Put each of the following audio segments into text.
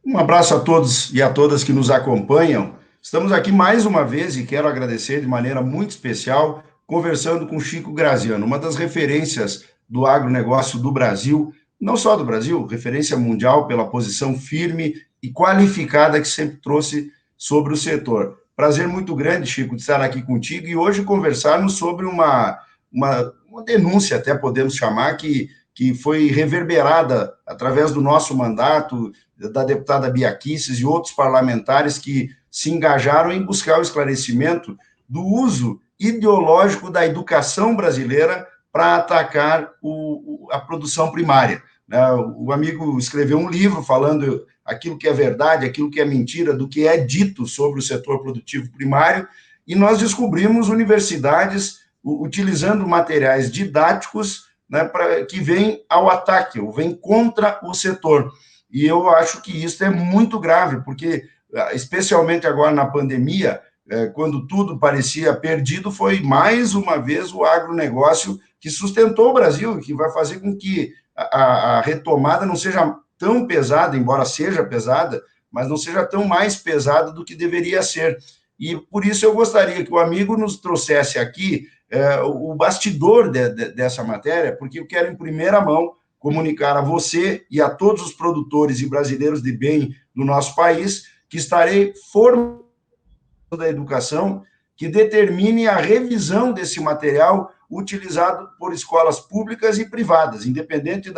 Um abraço a todos e a todas que nos acompanham. Estamos aqui mais uma vez e quero agradecer de maneira muito especial, conversando com Chico Graziano, uma das referências do agronegócio do Brasil, não só do Brasil, referência mundial pela posição firme e qualificada que sempre trouxe sobre o setor. Prazer muito grande, Chico, de estar aqui contigo e hoje conversarmos sobre uma denúncia, até podemos chamar, que foi reverberada através do nosso mandato, da deputada Bia Kicis e outros parlamentares que se engajaram em buscar o esclarecimento do uso ideológico da educação brasileira para atacar a produção primária. O amigo escreveu um livro falando aquilo que é verdade, aquilo que é mentira, do que é dito sobre o setor produtivo primário, e nós descobrimos universidades utilizando materiais didáticos, né, que vêm ao ataque, ou vêm contra o setor. E eu acho que isso é muito grave, porque, especialmente agora na pandemia, quando tudo parecia perdido, foi mais uma vez o agronegócio que sustentou o Brasil, que vai fazer com que a retomada não seja tão pesada, embora seja pesada, mas não seja tão mais pesada do que deveria ser. E por isso eu gostaria que o amigo nos trouxesse aqui o bastidor dessa matéria, porque eu quero, em primeira mão, comunicar a você e a todos os produtores e brasileiros de bem do nosso país que estarei formando da educação que determine a revisão desse material utilizado por escolas públicas e privadas, independente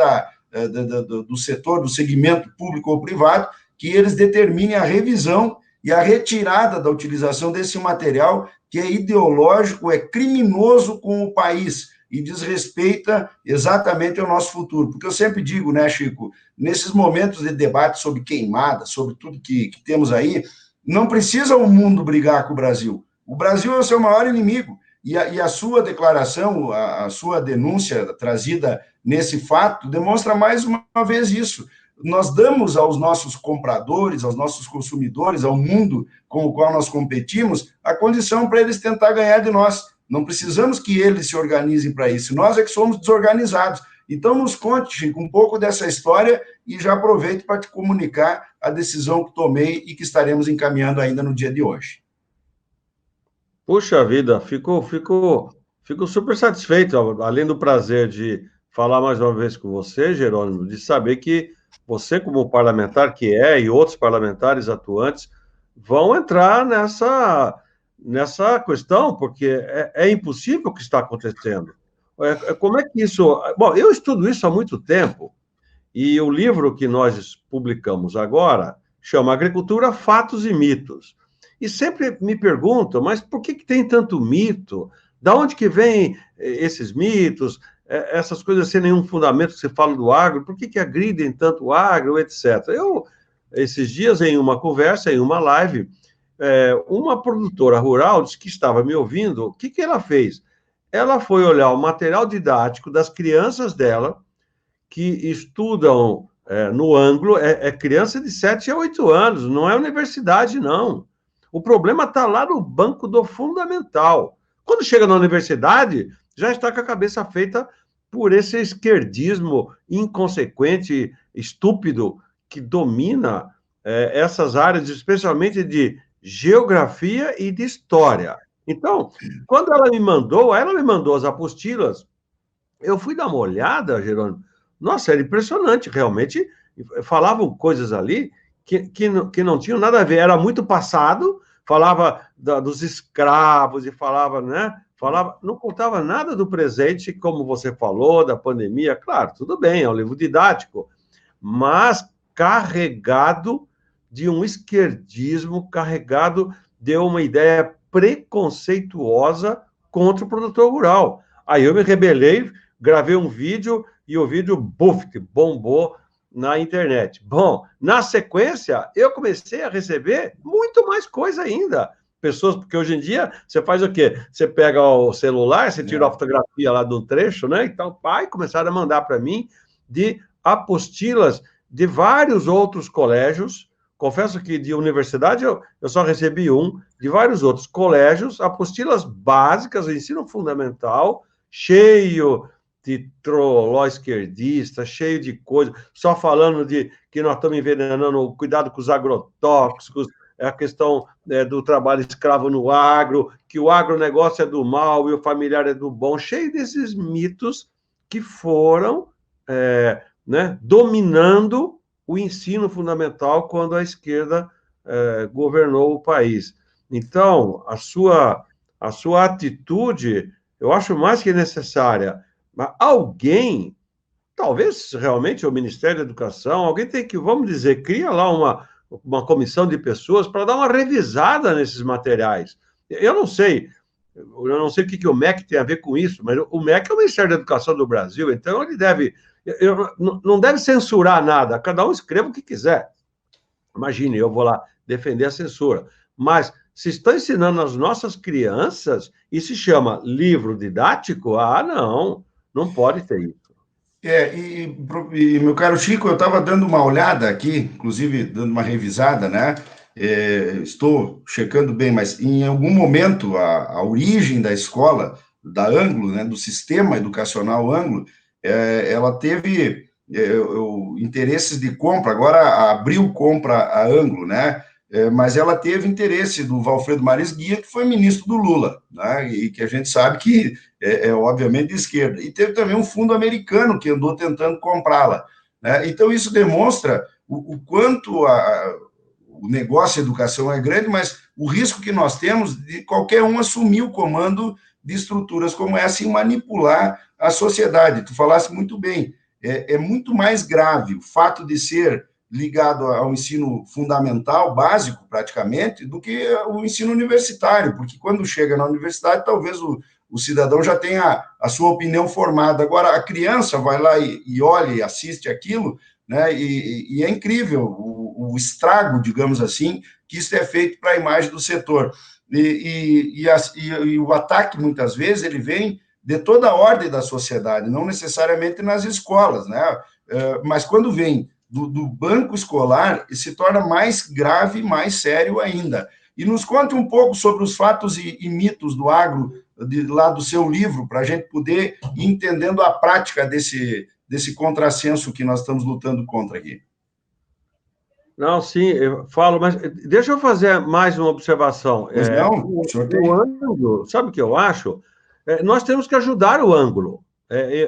do setor, do segmento público ou privado, que eles determinem a revisão e a retirada da utilização desse material que é ideológico, é criminoso com o país e desrespeita exatamente o nosso futuro. Porque eu sempre digo, né, Chico, nesses momentos de debate sobre queimada, sobre tudo que temos aí, não precisa o mundo brigar com o Brasil. O Brasil é o seu maior inimigo. E a sua declaração, a sua denúncia trazida nesse fato, demonstra mais uma vez isso. Nós damos aos nossos compradores, aos nossos consumidores, ao mundo com o qual nós competimos, a condição para eles tentar ganhar de nós. Não precisamos que eles se organizem para isso, nós é que somos desorganizados. Então, nos conte, Chico, um pouco dessa história e já aproveito para te comunicar a decisão que tomei e que estaremos encaminhando ainda no dia de hoje. Puxa vida, fico super satisfeito, além do prazer de falar mais uma vez com você, Jerônimo, de saber que você, como parlamentar que é, e outros parlamentares atuantes, vão entrar nessa questão, porque é impossível o que está acontecendo. Como é que isso... Bom, eu estudo isso há muito tempo, e o livro que nós publicamos agora chama Agricultura, Fatos e Mitos. E sempre me perguntam, mas por que tem tanto mito? Da onde que vem esses mitos, essas coisas sem nenhum fundamento que se fala do agro? Por que agridem tanto o agro, etc.? Esses dias, em uma conversa, em uma live, uma produtora rural disse que estava me ouvindo. O que ela fez? Ela foi olhar o material didático das crianças dela, que estudam no ângulo, criança de 7 a 8 anos, não é universidade, não. O problema está lá no banco do fundamental. Quando chega na universidade, já está com a cabeça feita por esse esquerdismo inconsequente, estúpido, que domina essas áreas, especialmente de geografia e de história. Então, quando ela me mandou as apostilas, eu fui dar uma olhada, Jerônimo. Nossa, era impressionante, realmente. Falavam coisas ali que não tinham nada a ver. Era muito passado, falava dos escravos e falava, né? Não contava nada do presente, como você falou, da pandemia. Claro, tudo bem, é um livro didático, mas carregado de um esquerdismo, carregado de uma ideia preconceituosa contra o produtor rural. Aí eu me rebelei, gravei um vídeo e o vídeo, bombou na internet. Bom, na sequência, eu comecei a receber muito mais coisa ainda. Pessoas, porque hoje em dia, você faz o quê? Você pega o celular, você tira a fotografia lá do trecho, né? Então, começaram a mandar para mim de apostilas de vários outros colégios. Confesso que de universidade eu só recebi de vários outros colégios, apostilas básicas, ensino fundamental, cheio de troló esquerdista, cheio de coisa, só falando de que nós estamos envenenando, o cuidado com os agrotóxicos, a questão do trabalho escravo no agro, que o agronegócio é do mal e o familiar é do bom, cheio desses mitos que foram né, dominando o ensino fundamental quando a esquerda governou o país. Então, a sua atitude, eu acho mais que necessária. Mas alguém, talvez realmente o Ministério da Educação, alguém tem que, vamos dizer, cria lá uma comissão de pessoas para dar uma revisada nesses materiais. Eu não sei o que o MEC tem a ver com isso, mas o MEC é o Ministério da Educação do Brasil, então ele não deve censurar nada, cada um escreva o que quiser. Imagine, eu vou lá defender a censura. Mas se estão ensinando as nossas crianças e se chama livro didático, não pode ter isso. E meu caro Chico, eu estava dando uma olhada aqui, inclusive dando uma revisada, né? Estou checando bem, mas em algum momento a origem da escola, da Anglo, né, do sistema educacional Anglo, ela teve interesses de compra, agora a Abril compra a Anglo, né? Mas ela teve interesse do Valfredo Maris Guia, que foi ministro do Lula, né? E que a gente sabe que obviamente de esquerda. E teve também um fundo americano que andou tentando comprá-la, né? Então isso demonstra o quanto o negócio de educação é grande, mas o risco que nós temos de qualquer um assumir o comando de estruturas como essa e manipular a sociedade. Tu falaste muito bem, é muito mais grave o fato de ser ligado ao ensino fundamental, básico, praticamente, do que o ensino universitário, porque quando chega na universidade, talvez o cidadão já tenha a sua opinião formada. Agora, a criança vai lá e olha e assiste aquilo, né, e é incrível o estrago, digamos assim, que isso é feito para a imagem do setor. E o ataque, muitas vezes, ele vem de toda a ordem da sociedade, não necessariamente nas escolas, né, mas quando vem do banco escolar, se torna mais grave, mais sério ainda. E nos conte um pouco sobre os fatos e mitos do agro, lá do seu livro, para a gente poder ir entendendo a prática desse contrassenso que nós estamos lutando contra aqui. Não, sim, eu falo, mas deixa eu fazer mais uma observação. Mas não, o senhor tem... O ângulo, sabe o que eu acho? Nós temos que ajudar o ângulo.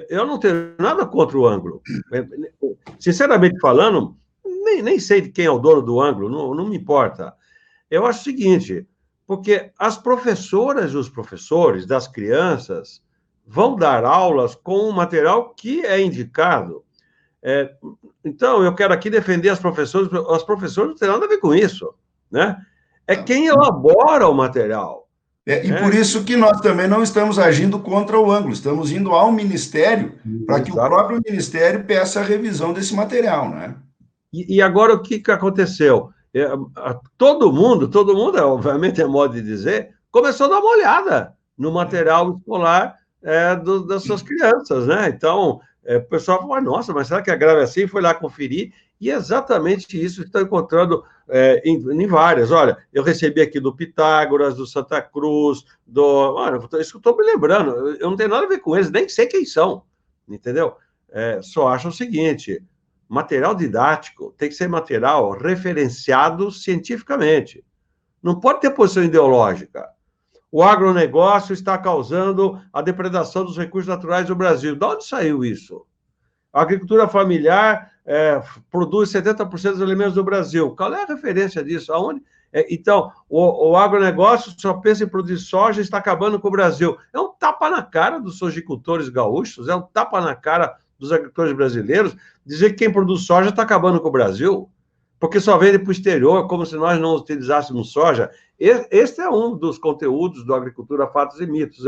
Eu não tenho nada contra o ângulo. Sinceramente falando, nem sei de quem é o dono do ângulo, não me importa. Eu acho o seguinte, porque as professoras e os professores das crianças vão dar aulas com o material que é indicado. Então, eu quero aqui defender as professoras não têm nada a ver com isso, né? É quem elabora o material. Por isso que nós também não estamos agindo contra o ângulo, estamos indo ao Ministério para que o próprio Ministério peça a revisão desse material, né? E agora o que aconteceu? Todo mundo, obviamente é modo de dizer, começou a dar uma olhada no material escolar das suas crianças, né? Então, o pessoal falou, nossa, mas será que é grave assim? Foi lá conferir, e é exatamente isso que estão encontrando em várias. Olha, eu recebi aqui do Pitágoras, do Santa Cruz, isso que eu estou me lembrando, eu não tenho nada a ver com eles, nem sei quem são, entendeu? Só acho o seguinte, material didático tem que ser material referenciado cientificamente. Não pode ter posição ideológica. O agronegócio está causando a depredação dos recursos naturais do Brasil. De onde saiu isso? A agricultura familiar produz 70% dos alimentos do Brasil. Qual é a referência disso? Aonde? Então, o agronegócio só pensa em produzir soja e está acabando com o Brasil. É um tapa na cara dos sojicultores gaúchos, é um tapa na cara dos agricultores brasileiros, dizer que quem produz soja está acabando com o Brasil, porque só vende para o exterior, como se nós não utilizássemos soja. Este é um dos conteúdos do Agricultura, Fatos e Mitos.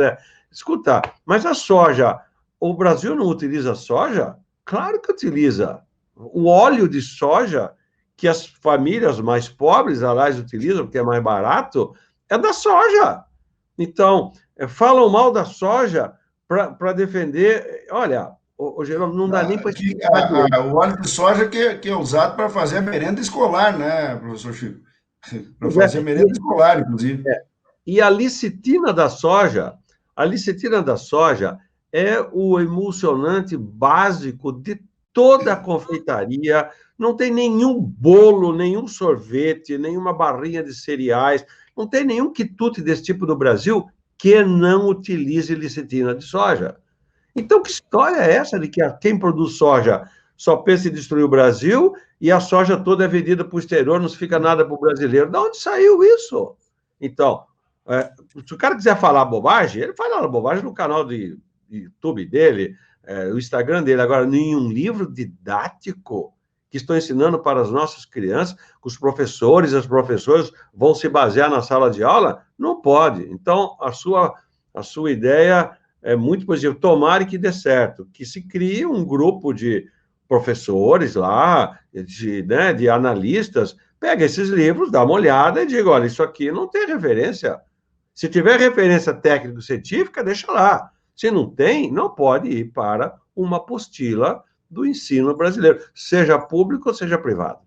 Escuta, mas a soja, o Brasil não utiliza soja? Claro que utiliza. O óleo de soja, que as famílias mais pobres, aliás, utilizam, porque é mais barato, é da soja. Então, falam mal da soja para defender... Olha, Geraldo, não dá nem para explicar. O óleo de soja que é usado para fazer a merenda escolar, né, professor Chico? Para fazer a merenda escolar, inclusive. E a lecitina da soja é o emulsionante básico de toda a confeitaria. Não tem nenhum bolo, nenhum sorvete, nenhuma barrinha de cereais, não tem nenhum quitute desse tipo no Brasil que não utilize lecitina de soja. Então, que história é essa de que quem produz soja só pensa em destruir o Brasil e a soja toda é vendida para o exterior, não fica nada para o brasileiro? De onde saiu isso? Então, se o cara quiser falar bobagem, ele fala bobagem no canal de YouTube dele, o Instagram dele. Agora, em um livro didático que estou ensinando para as nossas crianças, que os professores e as professoras vão se basear na sala de aula, não pode. Então, a sua ideia é muito positivo. Tomara que dê certo, que se crie um grupo de professores lá, de analistas, pega esses livros, dá uma olhada e diga, olha, isso aqui não tem referência. Se tiver referência técnico-científica, deixa lá. Se não tem, não pode ir para uma apostila do ensino brasileiro, seja público ou seja privado.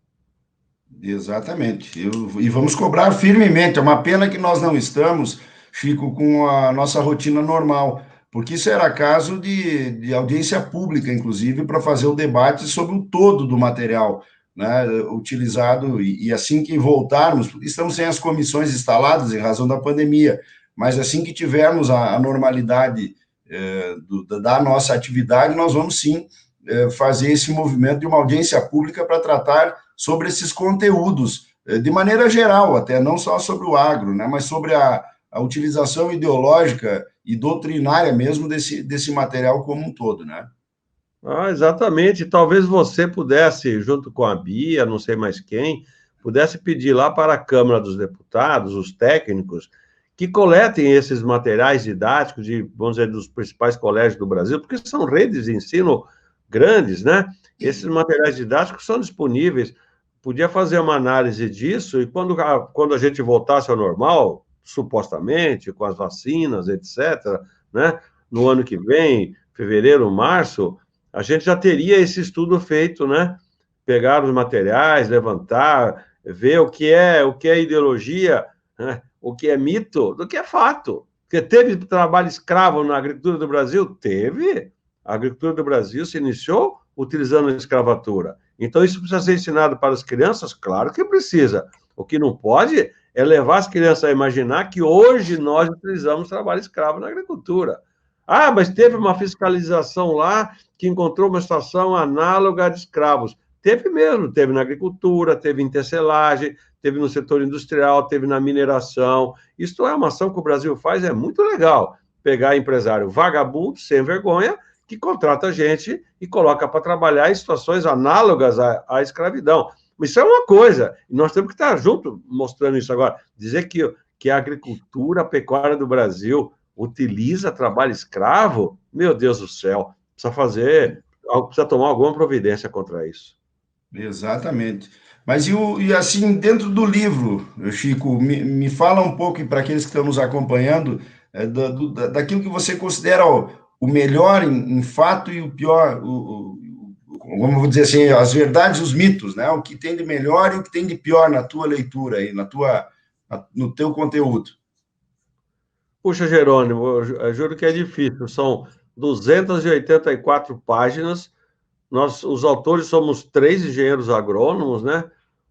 Exatamente. E vamos cobrar firmemente. É uma pena que nós não estamos, Chico, com a nossa rotina normal, porque isso era caso de audiência pública, inclusive, para fazer o debate sobre o todo do material, né, utilizado. E assim que voltarmos, estamos sem as comissões instaladas em razão da pandemia, mas assim que tivermos a normalidade da nossa atividade, nós vamos sim fazer esse movimento de uma audiência pública para tratar sobre esses conteúdos, de maneira geral, até não só sobre o agro, né, mas sobre a utilização ideológica e doutrinária mesmo desse material como um todo, né? Exatamente. Talvez você pudesse, junto com a Bia, não sei mais quem, pudesse pedir lá para a Câmara dos Deputados, os técnicos, que coletem esses materiais didáticos de, vamos dizer, dos principais colégios do Brasil, porque são redes de ensino grandes, né? Esses materiais didáticos são disponíveis. Podia fazer uma análise disso e quando a gente voltasse ao normal, supostamente, com as vacinas, etc., né? No ano que vem, fevereiro, março, a gente já teria esse estudo feito, né? Pegar os materiais, levantar, ver o que é ideologia, né? O que é mito, do que é fato. Porque teve trabalho escravo na agricultura do Brasil? Teve. A agricultura do Brasil se iniciou utilizando a escravatura. Então, isso precisa ser ensinado para as crianças? Claro que precisa. O que não pode é levar as crianças a imaginar que hoje nós utilizamos trabalho escravo na agricultura. Mas teve uma fiscalização lá que encontrou uma situação análoga de escravos. Teve mesmo, teve na agricultura, teve em tecelagem, teve no setor industrial, teve na mineração. Isso é uma ação que o Brasil faz, é muito legal. Pegar empresário vagabundo, sem vergonha, que contrata gente e coloca para trabalhar em situações análogas à escravidão. Isso é uma coisa, e nós temos que estar juntos mostrando isso agora. Dizer que a agricultura, a pecuária do Brasil utiliza trabalho escravo, meu Deus do céu, precisa tomar alguma providência contra isso. Exatamente. Mas e assim, dentro do livro, Chico, me fala um pouco, para aqueles que estão nos acompanhando, daquilo que você considera o melhor em fato e o pior, vamos dizer assim, as verdades e os mitos, né? O que tem de melhor e o que tem de pior na tua leitura, aí, no teu conteúdo. Puxa, Jerônimo, eu juro que é difícil. São 284 páginas. Os autores somos 3 engenheiros agrônomos, né?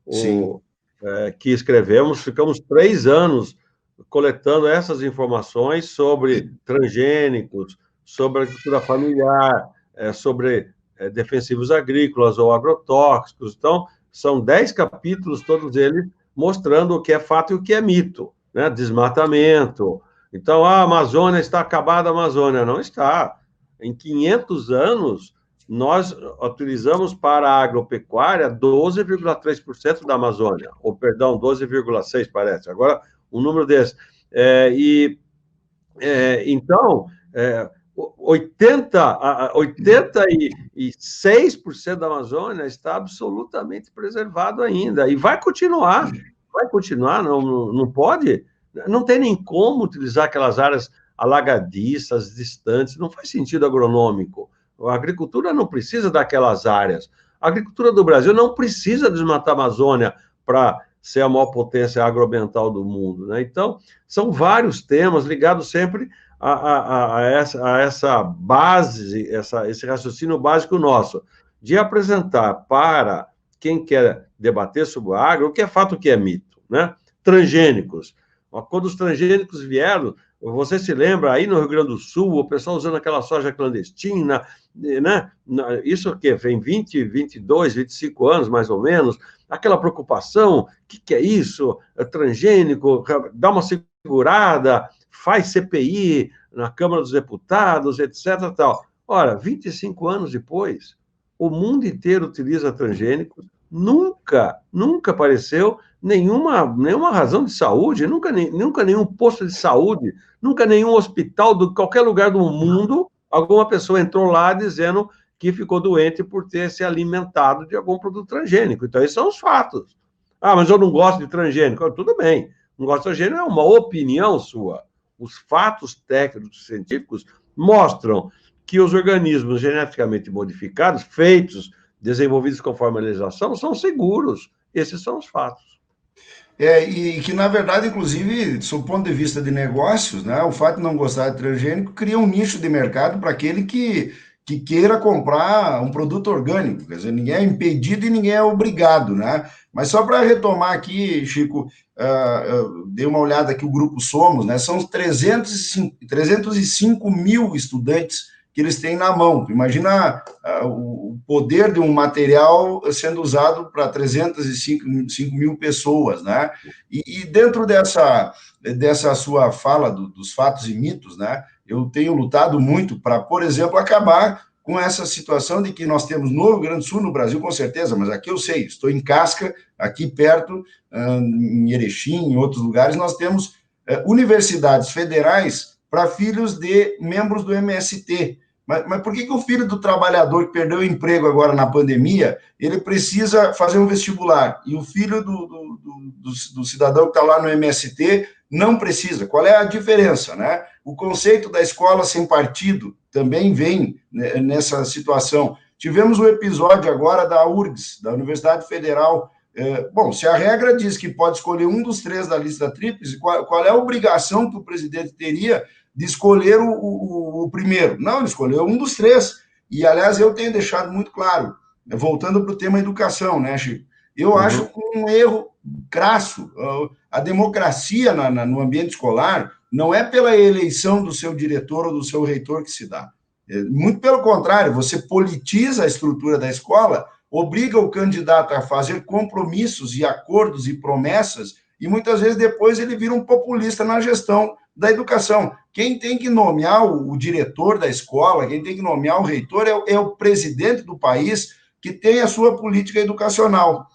Sim. Que escrevemos, ficamos 3 anos coletando essas informações sobre transgênicos, sobre agricultura familiar, sobre defensivos agrícolas ou agrotóxicos. Então, são 10 capítulos, todos eles mostrando o que é fato e o que é mito, né? Desmatamento. Então, a Amazônia está acabada, a Amazônia não está. Em 500 anos, nós utilizamos para a agropecuária 12,3% da Amazônia, ou perdão, 12,6% parece. Agora, um número desse. Então, 86% da Amazônia está absolutamente preservado ainda, e vai continuar, não pode, não tem nem como utilizar aquelas áreas alagadiças, distantes, não faz sentido agronômico. A agricultura não precisa daquelas áreas. A agricultura do Brasil não precisa desmatar a Amazônia para ser a maior potência agroambiental do mundo, né? Então, são vários temas ligados sempre a essa base, esse raciocínio básico nosso, de apresentar para quem quer debater sobre o agro o que é fato, o que é mito, né? Transgênicos. Quando os transgênicos vieram, você se lembra, aí no Rio Grande do Sul, o pessoal usando aquela soja clandestina, né? Isso que vem 20, 22, 25 anos, mais ou menos, aquela preocupação, o que é isso? É transgênico, dá uma segurada, faz CPI na Câmara dos Deputados, etc. Tal. Ora, 25 anos depois, o mundo inteiro utiliza transgênicos, nunca apareceu nenhuma razão de saúde, nunca nenhum posto de saúde, nunca nenhum hospital de qualquer lugar do mundo, alguma pessoa entrou lá dizendo que ficou doente por ter se alimentado de algum produto transgênico. Então, esses são os fatos. Ah, mas eu não gosto de transgênico. Tudo bem, não gosto de transgênico é uma opinião sua. Os fatos técnicos científicos mostram que os organismos geneticamente modificados, feitos, desenvolvidos conforme a legislação, são seguros. Esses são os fatos. E que, na verdade, inclusive, do ponto de vista de negócios, né, o fato de não gostar de transgênico cria um nicho de mercado para aquele que queira comprar um produto orgânico. Quer dizer, ninguém é impedido e ninguém é obrigado, né? Mas só para retomar aqui, Chico, dei uma olhada aqui, o Grupo Somos, né? São 305 mil estudantes que eles têm na mão. Imagina o poder de um material sendo usado para 305 mil pessoas, né? E dentro dessa sua fala dos fatos e mitos, né? Eu tenho lutado muito para, por exemplo, acabar com essa situação de que nós temos no Rio Grande do Sul, no Brasil, com certeza, mas aqui eu sei, estou em Casca, aqui perto, em Erechim, em outros lugares, nós temos universidades federais para filhos de membros do MST. Mas por que o filho do trabalhador que perdeu o emprego agora na pandemia, ele precisa fazer um vestibular, e o filho do cidadão que está lá no MST não precisa? Qual é a diferença, né? O conceito da escola sem partido também vem nessa situação. Tivemos um episódio agora da URGS, da Universidade Federal. Bom, se a regra diz que pode escolher um dos três da lista tríplice, qual é a obrigação que o presidente teria de escolher o primeiro? Não, ele escolheu um dos três. E, aliás, eu tenho deixado muito claro, voltando para o tema educação, né, Chico? Eu acho um erro crasso. A democracia no ambiente escolar não é pela eleição do seu diretor ou do seu reitor que se dá. Muito pelo contrário, você politiza a estrutura da escola, obriga o candidato a fazer compromissos e acordos e promessas, e muitas vezes depois ele vira um populista na gestão da educação. Quem tem que nomear o diretor da escola, quem tem que nomear o reitor é o presidente do país, que tem a sua política educacional,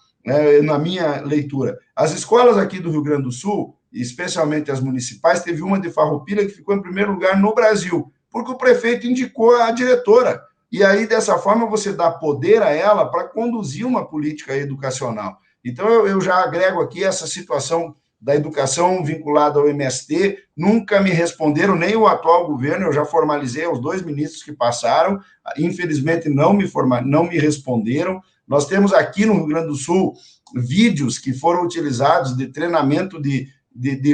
na minha leitura. As escolas aqui do Rio Grande do Sul, especialmente as municipais, teve uma de Farroupilha que ficou em primeiro lugar no Brasil, porque o prefeito indicou a diretora. E aí, dessa forma, você dá poder a ela para conduzir uma política educacional. Então, eu já agrego aqui essa situação da educação vinculada ao MST, nunca me responderam, nem o atual governo, eu já formalizei aos 2 ministros que passaram, infelizmente não me responderam. Nós temos aqui no Rio Grande do Sul vídeos que foram utilizados de treinamento de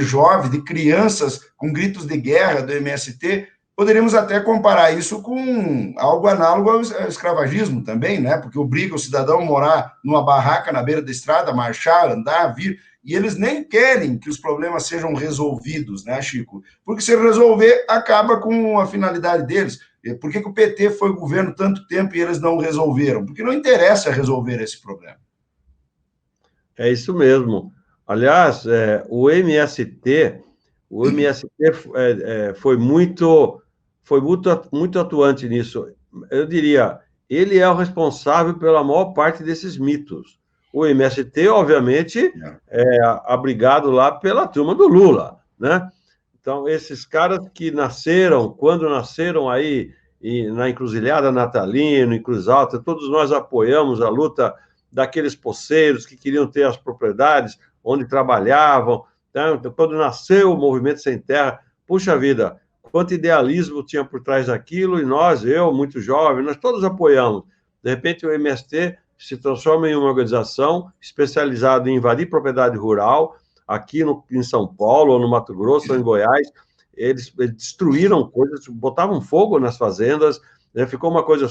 jovens, de crianças com gritos de guerra do MST. Poderíamos até comparar isso com algo análogo ao escravagismo também, né? Porque obriga o cidadão a morar numa barraca na beira da estrada, marchar, andar, vir, e eles nem querem que os problemas sejam resolvidos, né, Chico? Porque se resolver, acaba com a finalidade deles. Por que o PT foi governo tanto tempo e eles não resolveram? Porque não interessa resolver esse problema. É isso mesmo. Aliás, o MST foi muito atuante nisso. Eu diria, ele é o responsável pela maior parte desses mitos. O MST, obviamente, é abrigado lá pela turma do Lula, né? Então, esses caras que nasceram, quando nasceram aí na Encruzilhada Natalino, em Cruz Alta, todos nós apoiamos a luta daqueles poceiros que queriam ter as propriedades onde trabalhavam, né? Quando nasceu o Movimento Sem Terra, puxa vida, quanto idealismo tinha por trás daquilo, e eu, muito jovem, nós todos apoiamos. De repente, o MST se transforma em uma organização especializada em invadir propriedade rural, aqui em São Paulo, ou no Mato Grosso, ou em Goiás. eles destruíram coisas, botavam fogo nas fazendas, né? Ficou uma coisa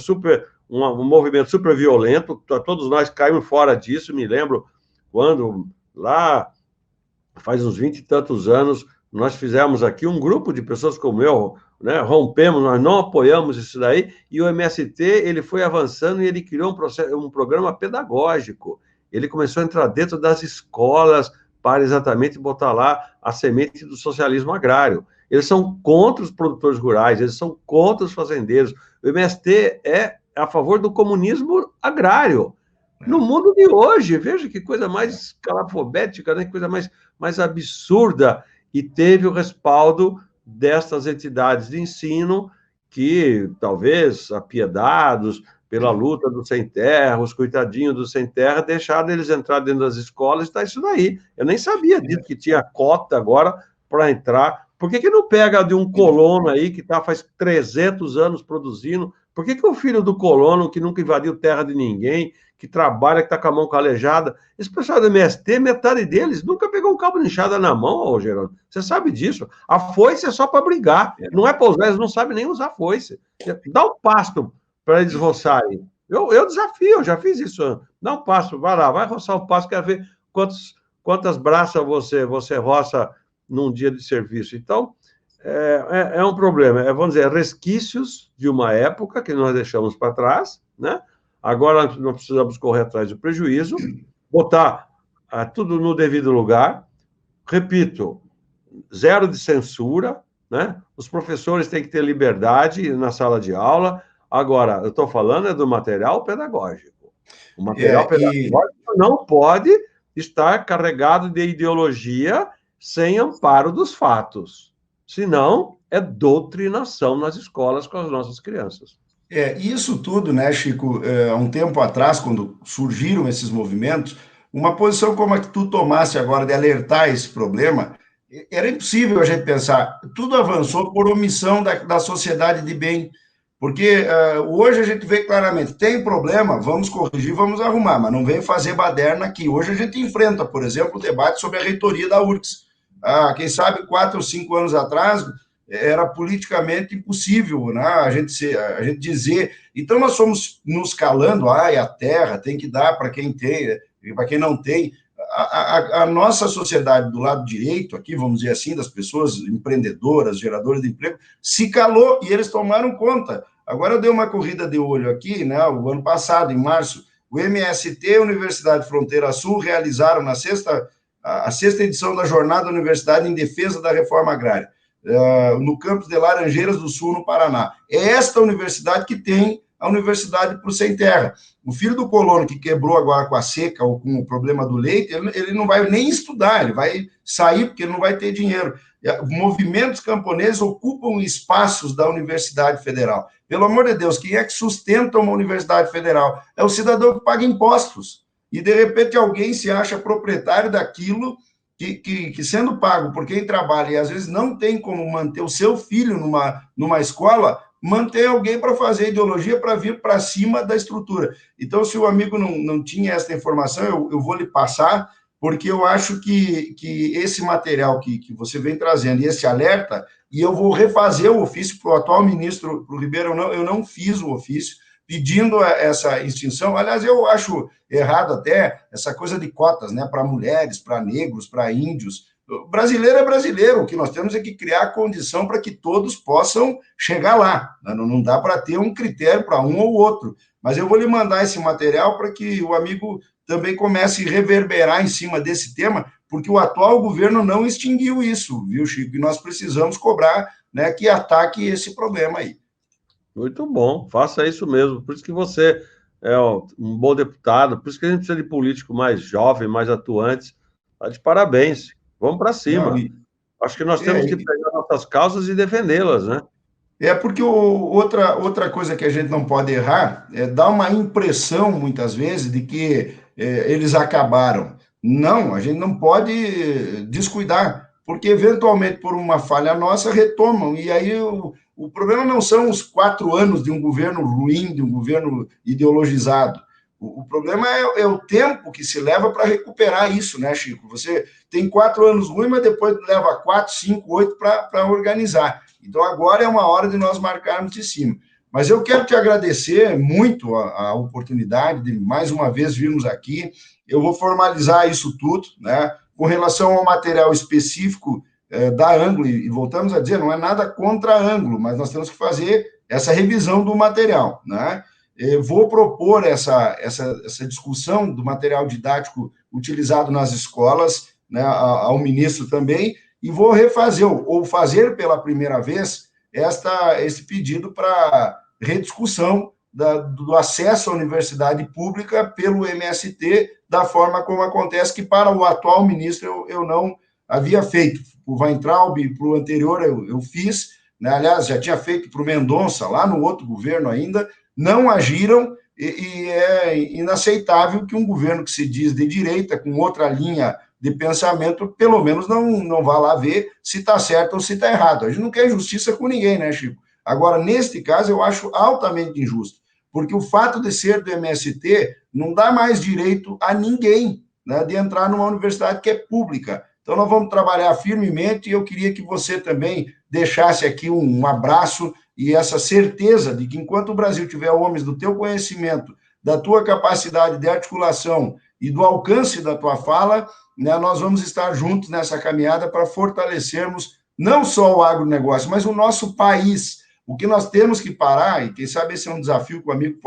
um movimento super violento, todos nós caímos fora disso, me lembro quando, lá, faz uns 20 e tantos anos, nós fizemos aqui um grupo de pessoas como eu, né, rompemos, nós não apoiamos isso daí, e o MST, ele foi avançando e ele criou um programa pedagógico. Ele começou a entrar dentro das escolas para exatamente botar lá a semente do socialismo agrário. Eles são contra os produtores rurais, eles são contra os fazendeiros. O MST é a favor do comunismo agrário. No mundo de hoje, veja que coisa mais escalafobética, né? Que coisa mais absurda, e teve o respaldo destas entidades de ensino que, talvez, apiedados pela luta do sem terra, os coitadinhos do sem terra, deixaram eles entrar dentro das escolas, e está isso daí. Eu nem sabia disso, que tinha cota agora para entrar. Por que não pega de um colono aí que está faz 300 anos produzindo? Por que o filho do colono, que nunca invadiu terra de ninguém, que trabalha, que está com a mão calejada, esse pessoal do MST, metade deles nunca pegou um cabo de enxada na mão, ô Geraldo. Você sabe disso. A foice é só para brigar. Não é para usar, eles não sabem nem usar foice. Dá um pasto para eles roçarem. Eu desafio, eu já fiz isso. Dá um pasto, vai lá, vai roçar um pasto, quero ver quantas braças você roça num dia de serviço. Então, é um problema. Vamos dizer, resquícios de uma época que nós deixamos para trás, né? Agora nós precisamos correr atrás do prejuízo, botar tudo no devido lugar. Repito, zero de censura, né? Os professores têm que ter liberdade na sala de aula. Agora, eu estou falando do material pedagógico. O material pedagógico não pode estar carregado de ideologia sem amparo dos fatos. Senão, é doutrinação nas escolas com as nossas crianças. Isso tudo, né, Chico, há um tempo atrás, quando surgiram esses movimentos, uma posição como a que tu tomaste agora de alertar esse problema, era impossível a gente pensar, tudo avançou por omissão da sociedade de bem, porque hoje a gente vê claramente, tem problema, vamos corrigir, vamos arrumar, mas não vem fazer baderna aqui. Hoje a gente enfrenta, por exemplo, o debate sobre a reitoria da URGS. Quem sabe 4 ou 5 anos atrás era politicamente impossível, né? A gente dizer. Então, nós fomos nos calando, a terra tem que dar para quem tem, para quem não tem. A nossa sociedade do lado direito, aqui, vamos dizer assim, das pessoas empreendedoras, geradoras de emprego, se calou e eles tomaram conta. Agora, eu dei uma corrida de olho aqui, né? O ano passado, em março, o MST e a Universidade Fronteira Sul realizaram a sexta edição da Jornada da Universidade em Defesa da Reforma Agrária, no campus de Laranjeiras do Sul, no Paraná. É esta universidade que tem a Universidade para o Sem Terra. O filho do colono que quebrou agora com a seca ou com o problema do leite, ele não vai nem estudar, ele vai sair porque ele não vai ter dinheiro. Movimentos camponeses ocupam espaços da Universidade Federal. Pelo amor de Deus, quem é que sustenta uma Universidade Federal? É o cidadão que paga impostos. E, de repente, alguém se acha proprietário daquilo que sendo pago por quem trabalha e, às vezes, não tem como manter o seu filho numa escola, manter alguém para fazer ideologia, para vir para cima da estrutura. Então, se o amigo não tinha essa informação, eu vou lhe passar, porque eu acho que esse material que você vem trazendo, e esse alerta, e eu vou refazer o ofício para o atual ministro, para o Ribeiro, eu não fiz o ofício, pedindo essa extinção. Aliás, eu acho errado até essa coisa de cotas, né, para mulheres, para negros, para índios. O brasileiro é brasileiro, o que nós temos é que criar a condição para que todos possam chegar lá. Não dá para ter um critério para um ou outro. Mas eu vou lhe mandar esse material para que o amigo também comece a reverberar em cima desse tema, porque o atual governo não extinguiu isso, viu, Chico? E nós precisamos cobrar, né, que ataque esse problema aí. Muito bom, faça isso mesmo. Por isso que você é um bom deputado, por isso que a gente precisa de político mais jovem, mais atuantes. Está de parabéns. Vamos para cima. Acho que nós temos que pegar nossas causas e defendê-las, né? Porque outra coisa que a gente não pode errar é dar uma impressão, muitas vezes, de que eles acabaram. Não, a gente não pode descuidar, porque, eventualmente, por uma falha nossa, retomam. E aí o problema não são os 4 anos de um governo ruim, de um governo ideologizado. O problema é o tempo que se leva para recuperar isso, né, Chico? Você tem 4 anos ruins, mas depois leva 4, 5, 8 para organizar. Então, agora é uma hora de nós marcarmos de cima. Mas eu quero te agradecer muito a oportunidade de, mais uma vez, virmos aqui. Eu vou formalizar isso tudo, né? Com relação ao material específico da Ângulo, e voltamos a dizer, não é nada contra a Ângulo, mas nós temos que fazer essa revisão do material, né? Vou propor essa discussão do material didático utilizado nas escolas, né, ao ministro também, e vou refazer, ou fazer pela primeira vez, esse pedido para rediscussão do acesso à universidade pública pelo MST, da forma como acontece, que para o atual ministro eu não havia feito. Para o Weintraub, para o anterior, eu fiz, né, aliás, já tinha feito para o Mendonça, lá no outro governo ainda, não agiram, e é inaceitável que um governo que se diz de direita, com outra linha de pensamento, pelo menos não vá lá ver se está certo ou se está errado. A gente não quer justiça com ninguém, né, Chico? Agora, neste caso, eu acho altamente injusto, porque o fato de ser do MST não dá mais direito a ninguém, né, de entrar numa universidade que é pública. Então, nós vamos trabalhar firmemente, e eu queria que você também deixasse aqui um abraço e essa certeza de que, enquanto o Brasil tiver homens do teu conhecimento, da tua capacidade de articulação e do alcance da tua fala, né, nós vamos estar juntos nessa caminhada para fortalecermos não só o agronegócio, mas o nosso país. O que nós temos que parar, e quem sabe esse é um desafio que o amigo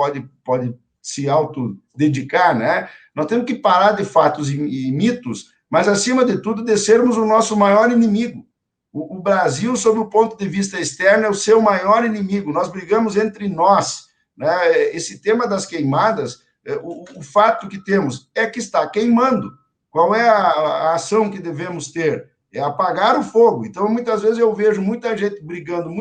pode se autodedicar, né? Nós temos que parar de fatos e mitos, mas, acima de tudo, de sermos o nosso maior inimigo. O Brasil, sob o ponto de vista externo, é o seu maior inimigo. Nós brigamos entre nós, né? Esse tema das queimadas, o fato que temos é que está queimando. Qual é a ação que devemos ter? É apagar o fogo. Então, muitas vezes eu vejo muita gente brigando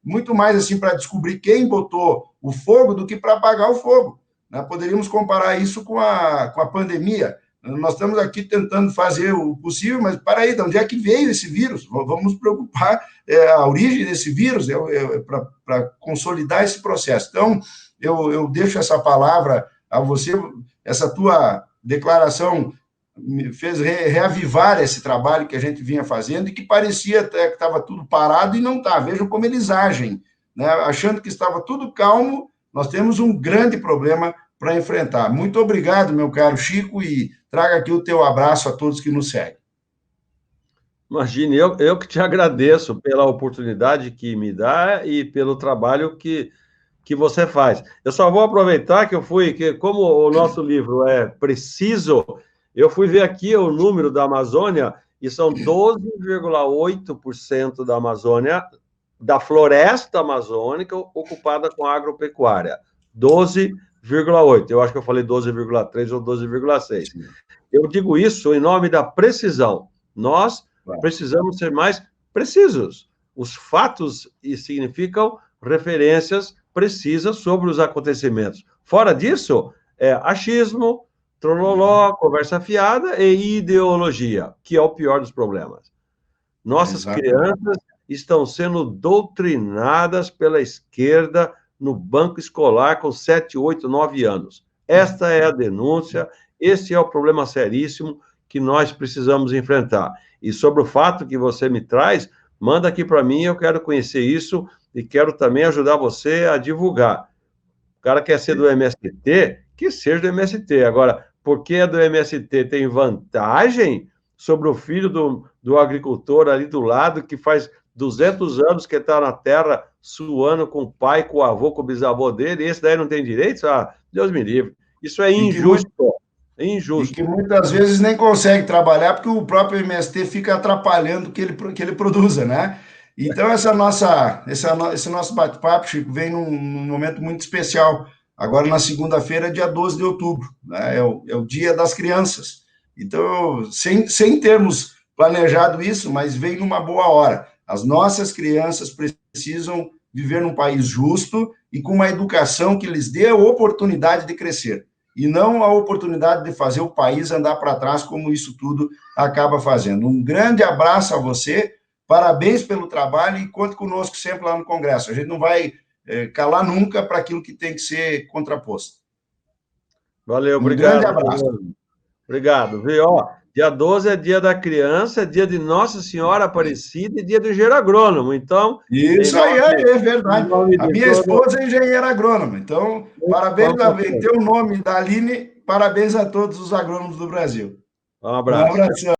muito mais assim para descobrir quem botou o fogo do que para apagar o fogo, né? Poderíamos comparar isso com a pandemia. Nós estamos aqui tentando fazer o possível, mas para aí, de onde é que veio esse vírus? Vamos nos preocupar, a origem desse vírus, para consolidar esse processo. Então, eu deixo essa palavra a você, essa tua declaração me fez reavivar esse trabalho que a gente vinha fazendo e que parecia até que estava tudo parado e não está. Vejam como eles agem, né? Achando que estava tudo calmo, nós temos um grande problema para enfrentar. Muito obrigado, meu caro Chico, e traga aqui o teu abraço a todos que nos seguem. Imagine, eu que te agradeço pela oportunidade que me dá e pelo trabalho que você faz. Eu só vou aproveitar que como o nosso livro é preciso, eu fui ver aqui o número da Amazônia e são 12,8% da Amazônia, da floresta amazônica ocupada com agropecuária. 12,8%. Eu acho que eu falei 12,3% ou 12,6%. Eu digo isso em nome da precisão. Nós precisamos ser mais precisos. Os fatos significam referências precisas sobre os acontecimentos. Fora disso, é achismo, trololó, conversa fiada e ideologia, que é o pior dos problemas. Nossas crianças estão sendo doutrinadas pela esquerda no banco escolar com 7, 8, 9 anos. Esta é a denúncia, esse é o problema seríssimo que nós precisamos enfrentar. E sobre o fato que você me traz, manda aqui para mim, eu quero conhecer isso e quero também ajudar você a divulgar. O cara quer ser do MST, que seja do MST. Agora, porque é do MST tem vantagem sobre o filho do agricultor ali do lado, que faz 200 anos que está na terra suando com o pai, com o avô, com o bisavô dele, e esse daí não tem direitos? Ah, Deus me livre. Isso é injusto. É injusto. E que muitas vezes nem consegue trabalhar porque o próprio MST fica atrapalhando que ele produza, né? Então, esse nosso bate-papo, Chico, vem num momento muito especial. Agora, na segunda-feira, dia 12 de outubro, né? É o Dia das Crianças. Então, sem termos planejado isso, mas vem numa boa hora. As nossas crianças precisam viver num país justo e com uma educação que lhes dê a oportunidade de crescer, e não a oportunidade de fazer o país andar para trás, como isso tudo acaba fazendo. Um grande abraço a você, parabéns pelo trabalho e conte conosco sempre lá no Congresso. A gente não vai calar nunca para aquilo que tem que ser contraposto. Valeu, Um obrigado. grande abraço. Obrigado, viu? Ó, dia 12 é dia da criança, é dia de Nossa Senhora Aparecida e dia do engenheiro agrônomo. Então, Isso aí é em verdade. nome A de minha todo... esposa é engenheira agrônoma, então, parabéns Vamos a pra ter o nome da Aline, parabéns a todos os agrônomos do Brasil. Um Um abraço. abraço.